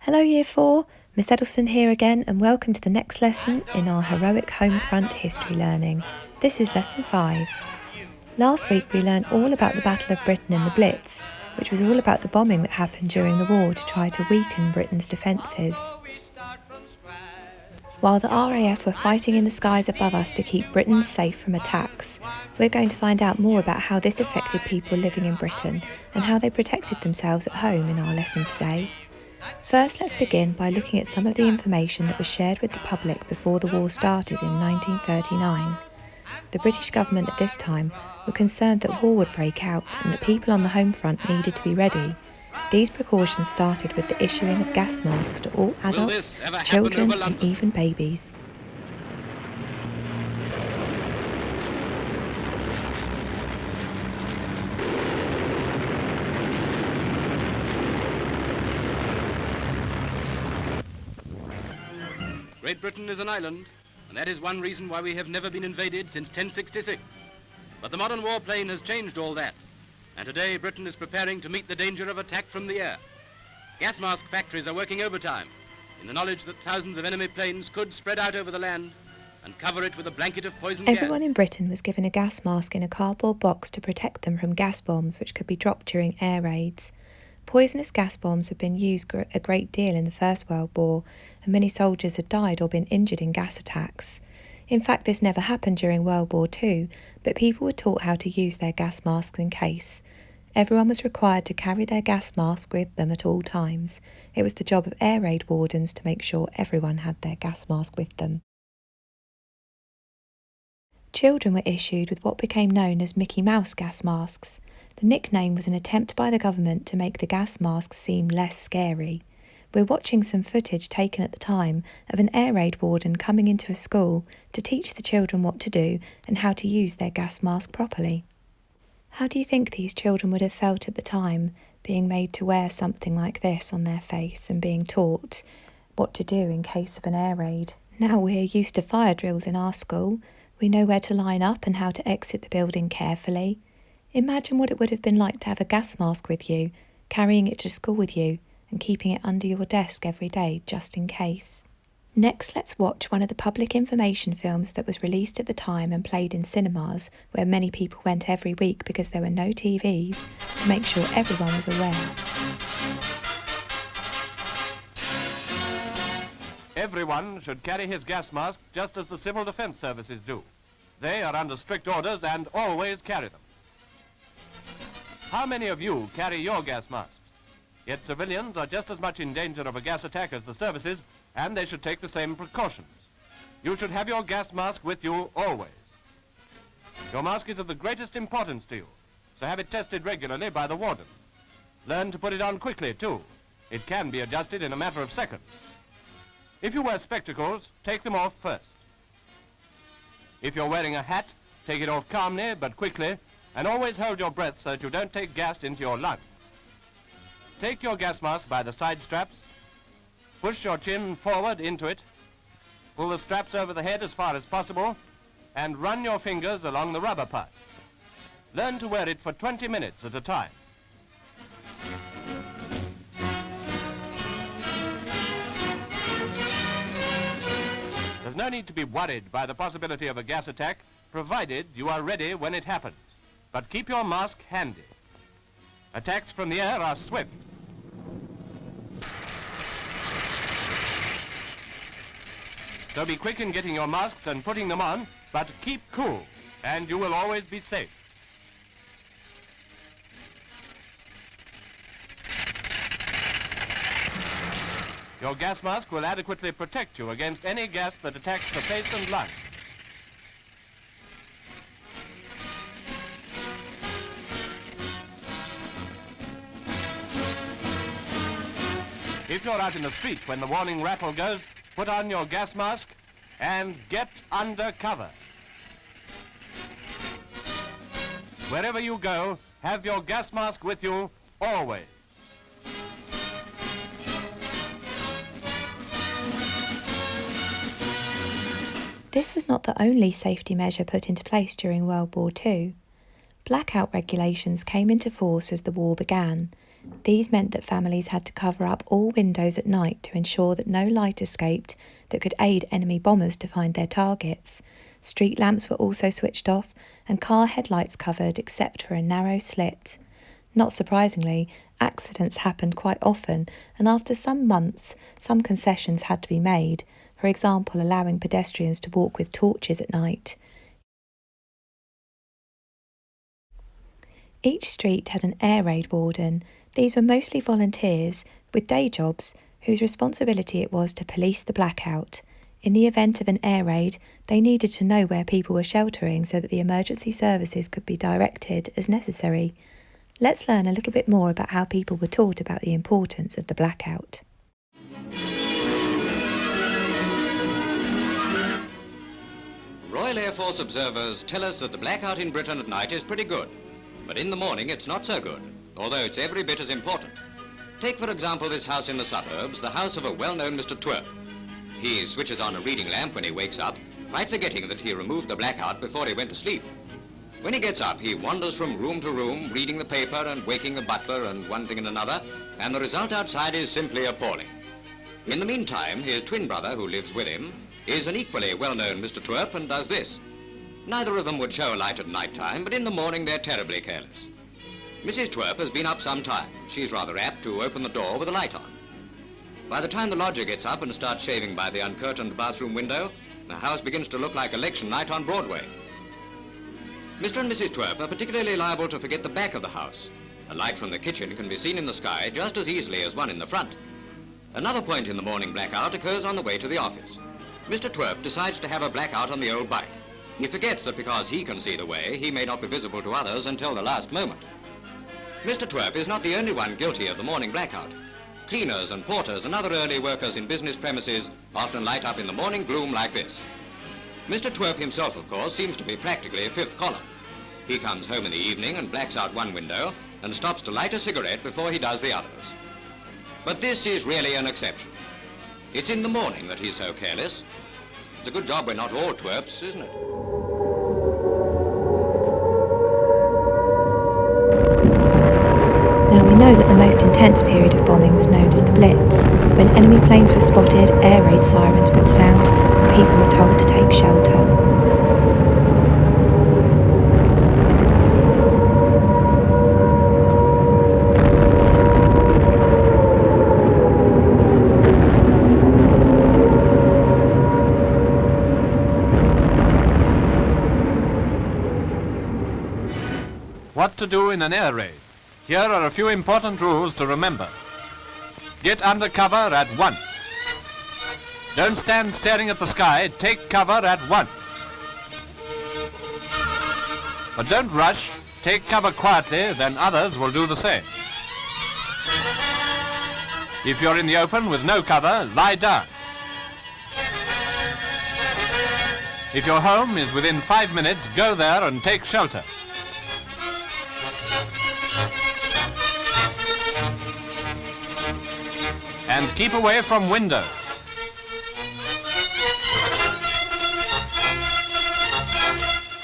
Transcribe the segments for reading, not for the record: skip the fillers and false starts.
Hello Year 4, Miss Eddleston here again and welcome to the next lesson in our heroic home front history learning. This is lesson 5. Last week we learned all about the Battle of Britain and the Blitz, which was all about the bombing that happened during the war to try to weaken Britain's defences. While the RAF were fighting in the skies above us to keep Britain safe from attacks, we're going to find out more about how this affected people living in Britain and how they protected themselves at home in our lesson today. First, let's begin by looking at some of the information that was shared with the public before the war started in 1939. The British government at this time were concerned that war would break out and that people on the home front needed to be ready. These precautions started with the issuing of gas masks to all adults, children and even babies. Great Britain is an island, and that is one reason why we have never been invaded since 1066. But the modern warplane has changed all that, and today Britain is preparing to meet the danger of attack from the air. Gas mask factories are working overtime in the knowledge that thousands of enemy planes could spread out over the land and cover it with a blanket of poison gas. Everyone in Britain was given a gas mask in a cardboard box to protect them from gas bombs which could be dropped during air raids. Poisonous gas bombs had been used a great deal in the First World War, and many soldiers had died or been injured in gas attacks. In fact, this never happened during World War II, but people were taught how to use their gas masks in case. Everyone was required to carry their gas mask with them at all times. It was the job of air raid wardens to make sure everyone had their gas mask with them. Children were issued with what became known as Mickey Mouse gas masks. The nickname was an attempt by the government to make the gas masks seem less scary. We're watching some footage taken at the time of an air raid warden coming into a school to teach the children what to do and how to use their gas mask properly. How do you think these children would have felt at the time, being made to wear something like this on their face and being taught what to do in case of an air raid? Now we're used to fire drills in our school. We know where to line up and how to exit the building carefully. Imagine what it would have been like to have a gas mask with you, carrying it to school with you, and keeping it under your desk every day just in case. Next, let's watch one of the public information films that was released at the time and played in cinemas, where many people went every week because there were no TVs, to make sure everyone was aware. Everyone should carry his gas mask just as the civil defense services do. They are under strict orders and always carry them. How many of you carry your gas masks? Yet civilians are just as much in danger of a gas attack as the services, and they should take the same precautions. You should have your gas mask with you always. Your mask is of the greatest importance to you, so have it tested regularly by the warden. Learn to put it on quickly, too. It can be adjusted in a matter of seconds. If you wear spectacles, take them off first. If you're wearing a hat, take it off calmly but quickly, and always hold your breath so that you don't take gas into your lungs. Take your gas mask by the side straps, push your chin forward into it, pull the straps over the head as far as possible, and run your fingers along the rubber part. Learn to wear it for 20 minutes at a time. There's no need to be worried by the possibility of a gas attack, provided you are ready when it happens. But keep your mask handy. Attacks from the air are swift. So be quick in getting your masks and putting them on, but keep cool, and you will always be safe. Your gas mask will adequately protect you against any gas that attacks the face and lungs. If you're out in the street when the warning rattle goes, put on your gas mask and get under cover. Wherever you go, have your gas mask with you always. This was not the only safety measure put into place during World War II. Blackout regulations came into force as the war began. These meant that families had to cover up all windows at night to ensure that no light escaped that could aid enemy bombers to find their targets. Street lamps were also switched off and car headlights covered except for a narrow slit. Not surprisingly, accidents happened quite often, and after some months, some concessions had to be made, for example allowing pedestrians to walk with torches at night. Each street had an air raid warden. These were mostly volunteers with day jobs whose responsibility it was to police the blackout. In the event of an air raid, they needed to know where people were sheltering so that the emergency services could be directed as necessary. Let's learn a little bit more about how people were taught about the importance of the blackout. Royal Air Force observers tell us that the blackout in Britain at night is pretty good. But in the morning it's not so good, although it's every bit as important. Take, for example, this house in the suburbs, the house of a well-known Mr. Twerp. He switches on a reading lamp when he wakes up, quite forgetting that he removed the blackout before he went to sleep. When he gets up, he wanders from room to room, reading the paper and waking the butler and one thing and another, and the result outside is simply appalling. In the meantime, his twin brother, who lives with him, is an equally well-known Mr. Twerp and does this. Neither of them would show a light at night time, but in the morning they're terribly careless. Mrs. Twerp has been up some time. She's rather apt to open the door with a light on. By the time the lodger gets up and starts shaving by the uncurtained bathroom window, the house begins to look like election night on Broadway. Mr. and Mrs. Twerp are particularly liable to forget the back of the house. A light from the kitchen can be seen in the sky just as easily as one in the front. Another point in the morning blackout occurs on the way to the office. Mr. Twerp decides to have a blackout on the old bike. He forgets that because he can see the way, he may not be visible to others until the last moment. Mr. Twerp is not the only one guilty of the morning blackout. Cleaners and porters and other early workers in business premises often light up in the morning gloom like this. Mr. Twerp himself, of course, seems to be practically a fifth column. He comes home in the evening and blacks out one window and stops to light a cigarette before he does the others. But this is really an exception. It's in the morning that he's so careless. It's a good job we're not all twerps, isn't it? Now we know that the most intense period of bombing was known as the Blitz, when enemy planes were spotted, air raid sirens would sound, and people were told to take shelter. What to do in an air raid? Here are a few important rules to remember. Get under cover at once. Don't stand staring at the sky, take cover at once. But don't rush, take cover quietly, then others will do the same. If you're in the open with no cover, lie down. If your home is within 5 minutes, go there and take shelter. And keep away from windows.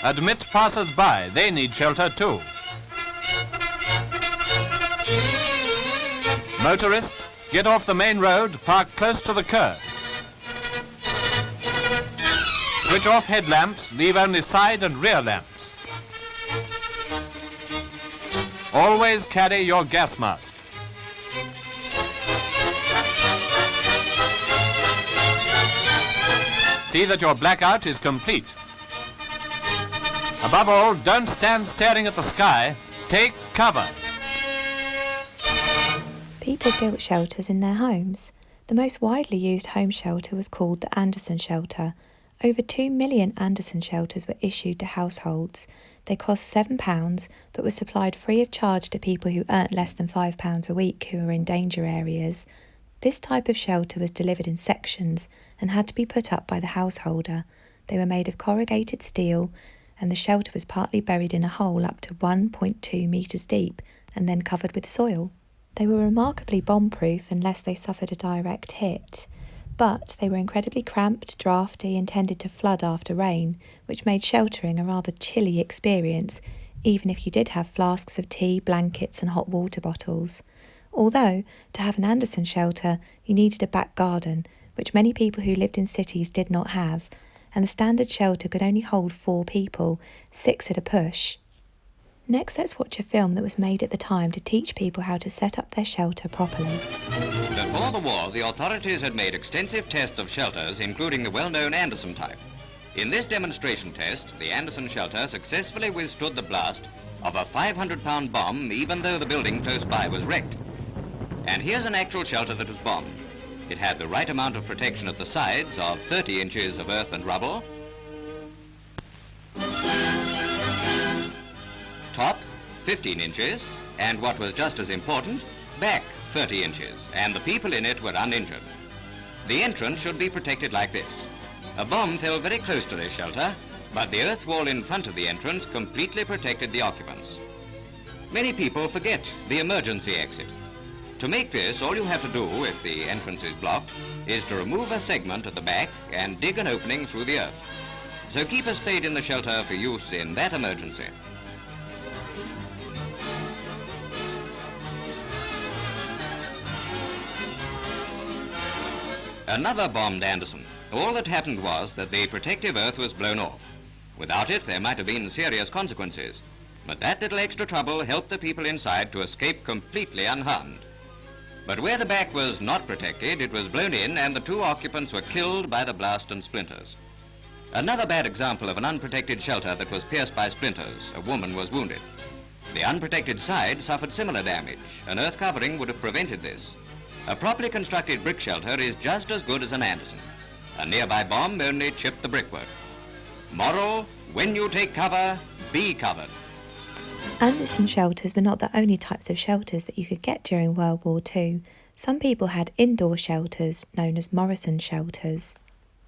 Admit passers-by, they need shelter too. Motorists, get off the main road, park close to the curb. Switch off headlamps, leave only side and rear lamps. Always carry your gas mask. See that your blackout is complete. Above all, don't stand staring at the sky. Take cover. People built shelters in their homes. The most widely used home shelter was called the Anderson shelter. Over 2 million Anderson shelters were issued to households. They cost £7 but were supplied free of charge to people who earned less than £5 a week who were in danger areas. This type of shelter was delivered in sections and had to be put up by the householder. They were made of corrugated steel, and the shelter was partly buried in a hole up to 1.2 metres deep and then covered with soil. They were remarkably bomb-proof unless they suffered a direct hit, but they were incredibly cramped, drafty, and tended to flood after rain, which made sheltering a rather chilly experience, even if you did have flasks of tea, blankets and hot water bottles. Although, to have an Anderson shelter, you needed a back garden, which many people who lived in cities did not have, and the standard shelter could only hold 4 people, 6 at a push. Next, let's watch a film that was made at the time to teach people how to set up their shelter properly. Before the war, the authorities had made extensive tests of shelters, including the well-known Anderson type. In this demonstration test, the Anderson shelter successfully withstood the blast of a 500-pound bomb, even though the building close by was wrecked. And here's an actual shelter that was bombed. It had the right amount of protection at the sides of 30 inches of earth and rubble, top 15 inches, and what was just as important, back 30 inches, and the people in it were uninjured. The entrance should be protected like this. A bomb fell very close to this shelter, but the earth wall in front of the entrance completely protected the occupants. Many people forget the emergency exit. To make this, all you have to do, if the entrance is blocked, is to remove a segment at the back and dig an opening through the earth. So keep a spade in the shelter for use in that emergency. Another bombed Anderson. All that happened was that the protective earth was blown off. Without it, there might have been serious consequences. But that little extra trouble helped the people inside to escape completely unharmed. But where the back was not protected, it was blown in and the 2 occupants were killed by the blast and splinters. Another bad example of an unprotected shelter that was pierced by splinters. A woman was wounded. The unprotected side suffered similar damage. An earth covering would have prevented this. A properly constructed brick shelter is just as good as an Anderson. A nearby bomb only chipped the brickwork. Moral, when you take cover, be covered. Anderson shelters were not the only types of shelters that you could get during World War II. Some people had indoor shelters, known as Morrison shelters.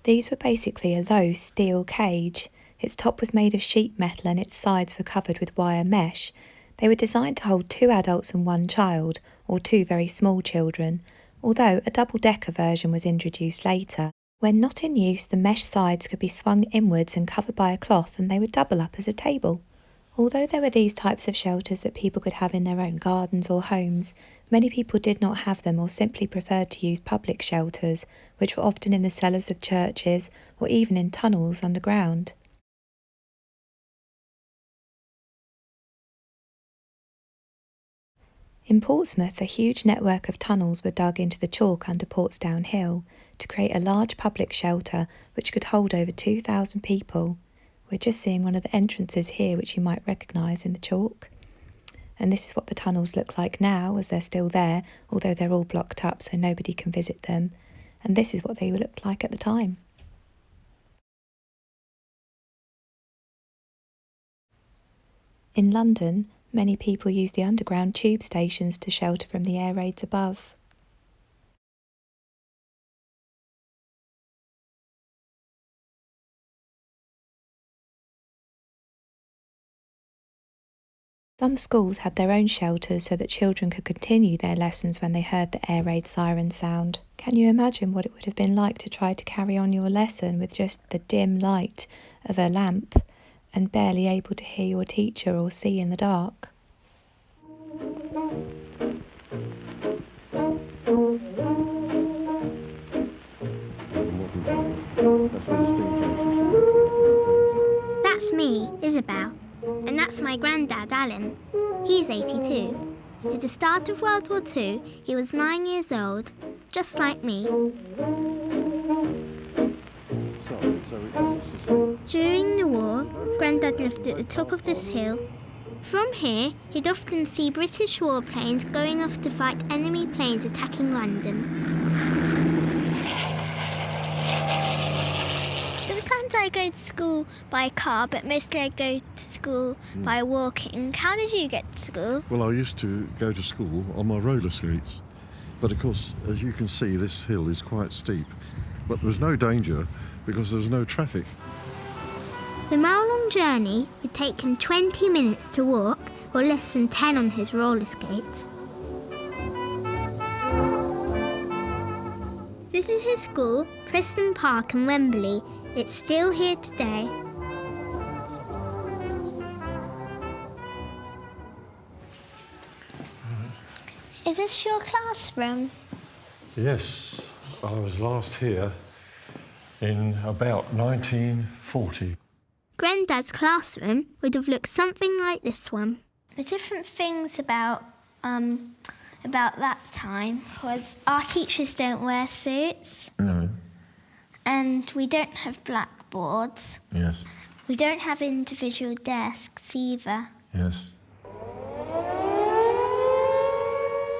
These were basically a low steel cage. Its top was made of sheet metal and its sides were covered with wire mesh. They were designed to hold 2 adults and 1 child, or 2 very small children, although a double-decker version was introduced later. When not in use, the mesh sides could be swung inwards and covered by a cloth, and they would double up as a table. Although there were these types of shelters that people could have in their own gardens or homes, many people did not have them or simply preferred to use public shelters, which were often in the cellars of churches or even in tunnels underground. In Portsmouth, a huge network of tunnels were dug into the chalk under Portsdown Hill to create a large public shelter which could hold over 2,000 people. We're just seeing one of the entrances here which you might recognise in the chalk. And this is what the tunnels look like now, as they're still there, although they're all blocked up so nobody can visit them. And this is what they looked like at the time. In London, many people use the underground tube stations to shelter from the air raids above. Some schools had their own shelters so that children could continue their lessons when they heard the air raid siren sound. Can you imagine what it would have been like to try to carry on your lesson with just the dim light of a lamp and barely able to hear your teacher or see in the dark? That's me, Isabel. And that's my granddad, Alan. He's 82. At the start of World War II, he was 9 years old, just like me. During the war, Grandad lived at the top of this hill. From here, he'd often see British warplanes going off to fight enemy planes attacking London. Sometimes I go to school by car, but mostly I go to school by walking. How did you get to school? Well, I used to go to school on my roller skates. But of course, as you can see, this hill is quite steep. But there was no danger because there was no traffic. The mile-long journey would take him 20 minutes to walk, or less than 10 on his roller skates. This is his school, Preston Park in Wembley. It's still here today. Is this your classroom? Yes, I was last here in about 1940. Grandad's classroom would have looked something like this one. The different things about that time was our teachers don't wear suits. No. And we don't have blackboards. Yes. We don't have individual desks either. Yes.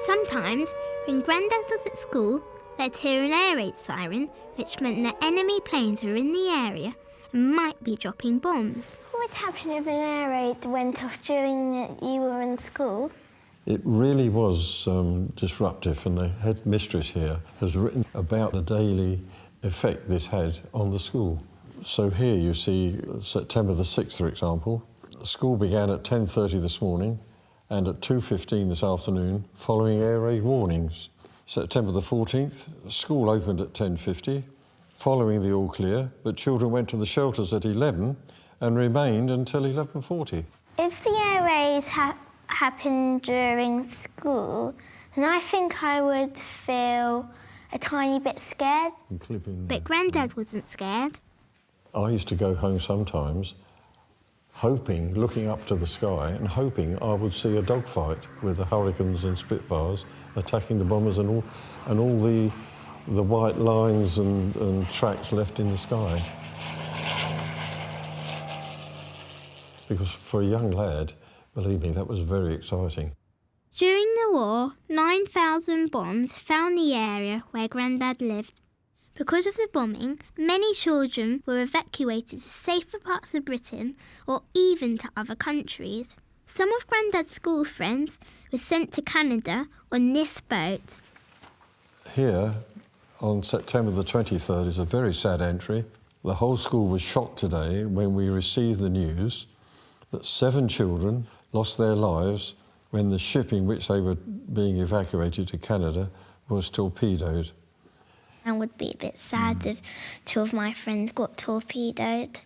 Sometimes, when Grandad was at school, they'd hear an air raid siren, which meant that enemy planes were in the area and might be dropping bombs. What would happen if an air raid went off during you were in school? It really was disruptive, and the headmistress here has written about the daily effect this had on the school. So here you see September the 6th, for example. The school began at 10:30 this morning and at 2:15 this afternoon, following air raid warnings. September the 14th, school opened at 10:50, following the all clear, but children went to the shelters at 11 and remained until 11:40. If the air raids happened during school, then I think I would feel a tiny bit scared. But Grandad wasn't scared. I used to go home sometimes hoping, looking up to the sky and hoping I would see a dogfight with the Hurricanes and Spitfires attacking the bombers and all the white lines and tracks left in the sky. Because for a young lad, believe me, that was very exciting. During the war, 9,000 bombs found the area where Grandad lived. Because of the bombing, many children were evacuated to safer parts of Britain or even to other countries. Some of Grandad's school friends were sent to Canada on this boat. Here, on September the 23rd, is a very sad entry. The whole school was shocked today when we received the news that 7 children lost their lives when the ship in which they were being evacuated to Canada was torpedoed. I would be a bit sad if 2 of my friends got torpedoed.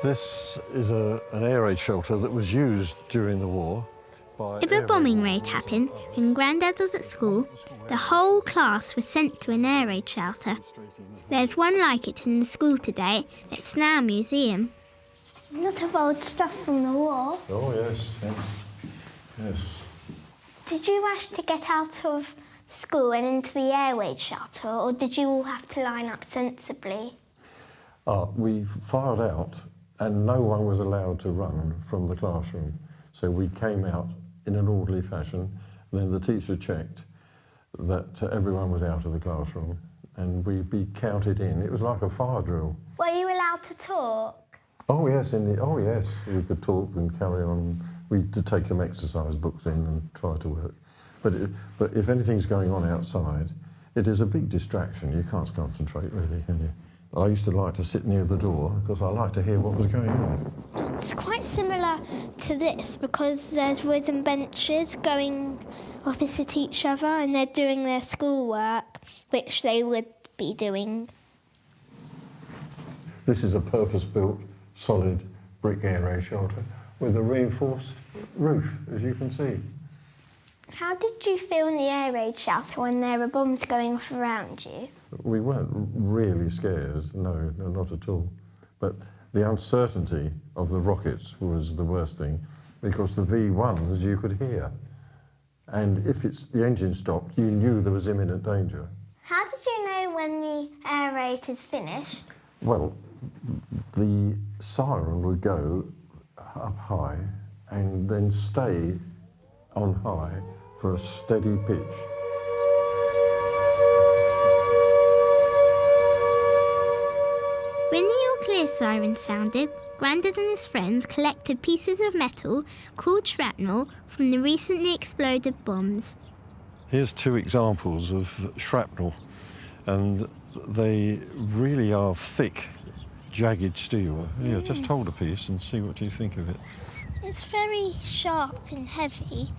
This is an air raid shelter that was used during the war. If a bombing raid happened when Grandad was at school, the whole class was sent to an air raid shelter. There's one like it in the school today. It's now a museum. A lot of old stuff from the war. Oh, yes, yes. Did you rush to get out of school and into the air raid shelter, or did you all have to line up sensibly? We filed out and no one was allowed to run from the classroom. So we came out in an orderly fashion. Then the teacher checked that everyone was out of the classroom and we'd be counted in. It was like a fire drill. Were you allowed to talk? Oh yes, we could talk and carry on. We did take some exercise books in and try to work. But if anything's going on outside, it is a big distraction. You can't concentrate really, can you? I used to like to sit near the door because I like to hear what was going on. It's quite similar to this because there's wooden benches going opposite each other and they're doing their schoolwork, which they would be doing. This is a purpose-built, solid brick air raid shelter with a reinforced roof, as you can see. How did you feel in the air raid shelter when there were bombs going off around you? We weren't really scared, no, not at all. But the uncertainty of the rockets was the worst thing because the V1s you could hear. And if the engine stopped, you knew there was imminent danger. How did you know when the air raid is finished? Well, the siren would go up high and then stay on high for a steady pitch. When the all-clear siren sounded, Grandad and his friends collected pieces of metal called shrapnel from the recently exploded bombs. Here's 2 examples of shrapnel, and they really are thick, jagged steel. Here, just hold a piece and see what you think of it. It's very sharp and heavy.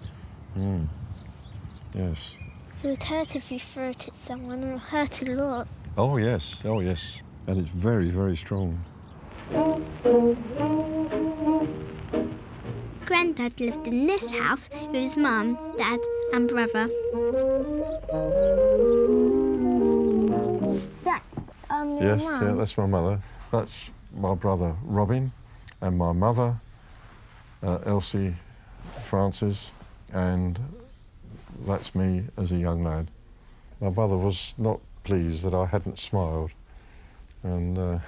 Yes. It would hurt if you threw it at someone. It would hurt a lot. Oh yes. And it's very, very strong. Grandad lived in this house with his mum, dad and brother. Is that your Yes, mum? yeah, that's my mother. That's my brother Robin, and my mother, Elsie Francis, and that's me as a young lad. My mother was not pleased that I hadn't smiled, and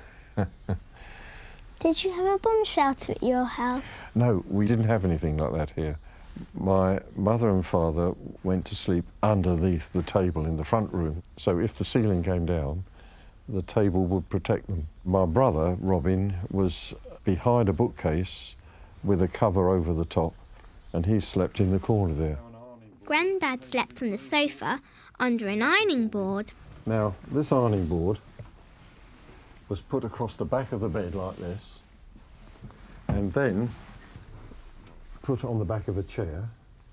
Did you have a bomb shelter at your house? no, we didn't have anything like that here. My mother and father went to sleep underneath the table in the front room, so if the ceiling came down, the table would protect them. My brother, Robin, was behind a bookcase with a cover over the top, and he slept in the corner there. Grandad slept on the sofa under an ironing board. Now, this ironing board was put across the back of the bed like this, and then put on the back of a chair,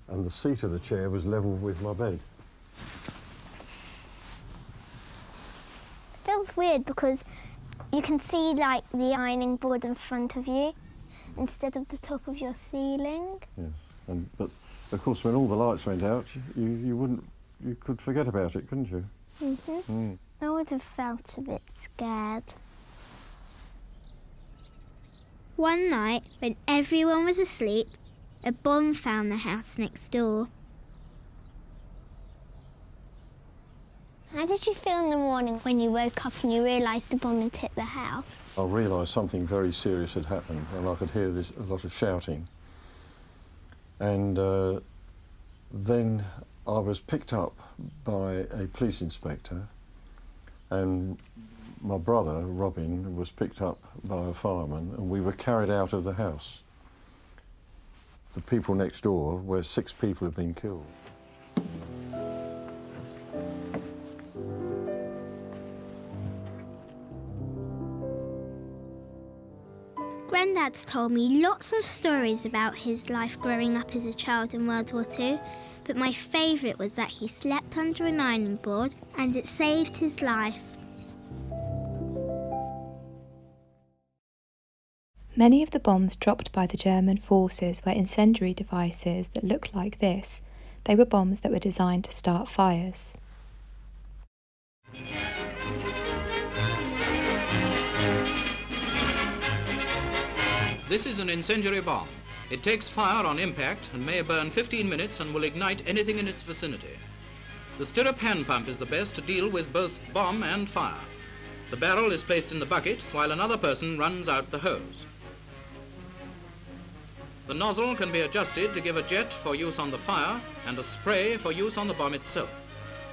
and the seat of the chair was level with my bed. Feels weird because you can see like the ironing board in front of you instead of the top of your ceiling. Yes, but of course when all the lights went out, you could forget about it, couldn't you? I would have felt a bit scared. One night, when everyone was asleep, a bomb found the house next door. How did you feel in the morning when you woke up and you realised the bomb had hit the house? I realised something very serious had happened, and I could hear a lot of shouting. And then I was picked up by a police inspector, and my brother, Robin, was picked up by a fireman, and we were carried out of the house. The people next door, where 6 people had been killed. Grandad's told me lots of stories about his life growing up as a child in World War II, but my favourite was that he slept under an ironing board and it saved his life. Many of the bombs dropped by the German forces were incendiary devices that looked like this. They were bombs that were designed to start fires. This is an incendiary bomb. It takes fire on impact and may burn 15 minutes and will ignite anything in its vicinity. The SteriPEN pump is the best to deal with both bomb and fire. The barrel is placed in the bucket while another person runs out the hose. The nozzle can be adjusted to give a jet for use on the fire and a spray for use on the bomb itself.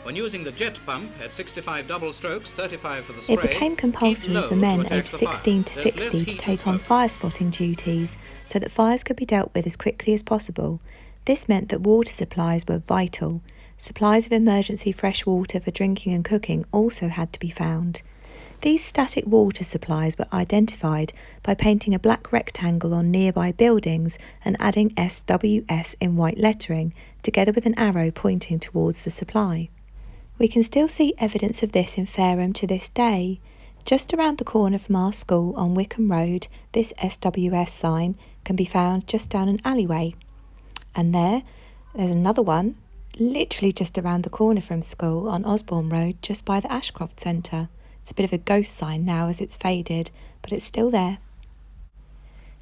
When using the jet pump at 65 double strokes, 35 for the spray, It became compulsory for men aged 16 to 60 to take on fire spotting duties so that fires could be dealt with as quickly as possible. This meant that water supplies were vital. Supplies of emergency fresh water for drinking and cooking also had to be found. These static water supplies were identified by painting a black rectangle on nearby buildings and adding SWS in white lettering, together with an arrow pointing towards the supply. We can still see evidence of this in Fareham to this day. Just around the corner from our school on Wickham Road, this SWS sign can be found just down an alleyway. And there's another one, literally just around the corner from school on Osborne Road, just by the Ashcroft Centre. It's a bit of a ghost sign now as it's faded, but it's still there.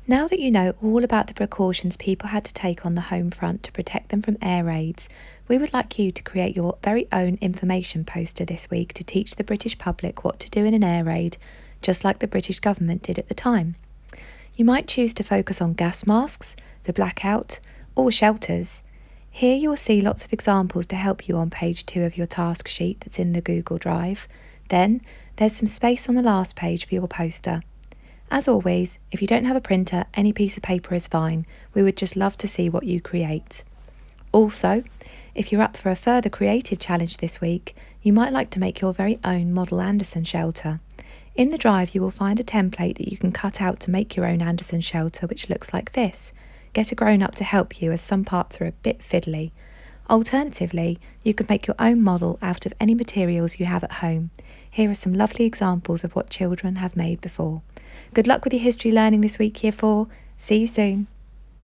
Now that you know all about the precautions people had to take on the home front to protect them from air raids, we would like you to create your very own information poster this week to teach the British public what to do in an air raid, just like the British government did at the time. You might choose to focus on gas masks, the blackout, or shelters. Here you will see lots of examples to help you on page 2 of your task sheet that's in the Google Drive. Then there's some space on the last page for your poster. As always, if you don't have a printer, any piece of paper is fine. We would just love to see what you create. Also, if you're up for a further creative challenge this week, you might like to make your very own model Anderson shelter. In the drive you will find a template that you can cut out to make your own Anderson shelter, which looks like this. Get a grown-up to help you as some parts are a bit fiddly. Alternatively, you could make your own model out of any materials you have at home. Here are some lovely examples of what children have made before. Good luck with your history learning this week, Year 4. See you soon.